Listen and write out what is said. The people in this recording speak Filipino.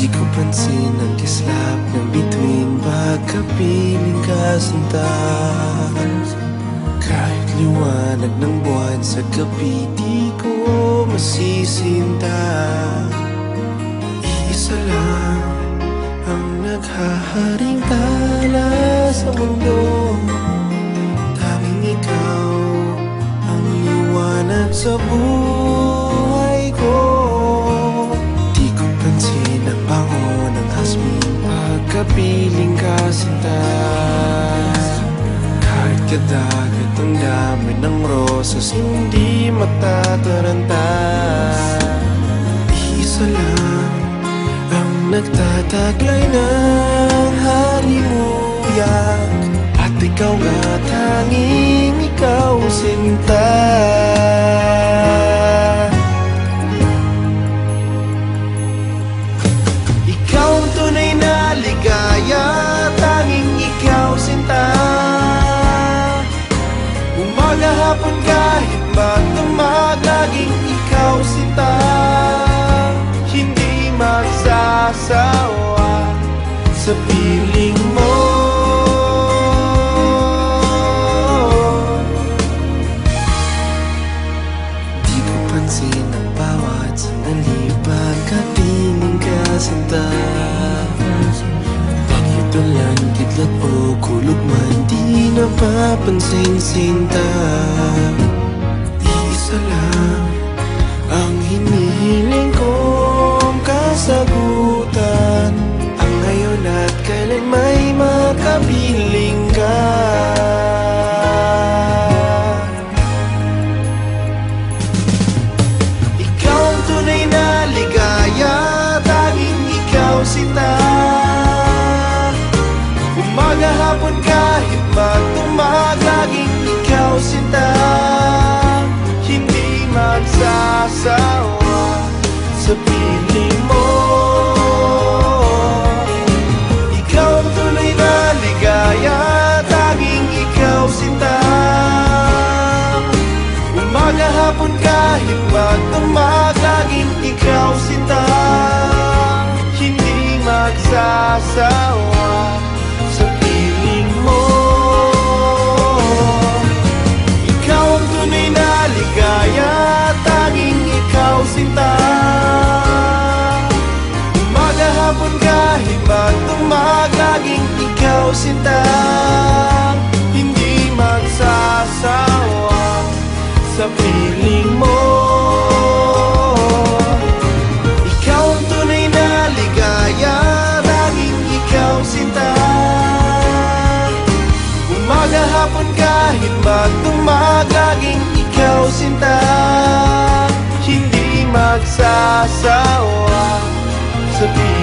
Di ko pansin ang kislap ng bituin pagkapiling ka sinta. Kahit liwanag ng buwan sa gabi, di ko masisinta. Iisa lang ang naghaharing tala sa mundo. Tanging ikaw ang liwanag sa buhay ko. Di ko pansin ang bango ng hasmin pagkapiling ka sinta. Kahit kadagat ang dami ng rosas, hindi matataranta. Isa lang ang nagtataglay ng halimuyak, at ikaw nga, tanging ikaw sinta. Ikaw ang tunay na ligaya, tanging ikaw sinta. Umaga, hapon, kahit magdamag, laging ikaw sinta. Hindi magsasawa sa piling mo. Di ko pansin ang bawat sandali pagkapiling ka sinta. Bakit ulan, kidlat o kulog man, di napapansin sinta. Iisa lang ang hinihiling kong kasagutan, ang ngayon at kailan may makapiling ka. Ikaw ang tunay na ligaya, tanging ikaw sinta. Umaga, hapon, kahit magdamag, laging ikaw sinta. Hindi magsasawa sa piling mo. Ikaw ang tunay na ligaya, tanging ikaw sinta. Umaga, hapon, kahit magdamag, laging ikaw sinta. Hindi magsasawa sa piling mo. Ikaw ang tunay na ligaya, tanging ikaw sinta. Umaga, hapon, kahit magdamag, laging ikaw sinta. Hindi magsasawa sa piling mo. Ikaw ang tunay na ligaya, tanging ikaw sinta. Umaga, hapon, kahit magdamag, laging ikaw sinta. Hindi magsasawa sa piling mo.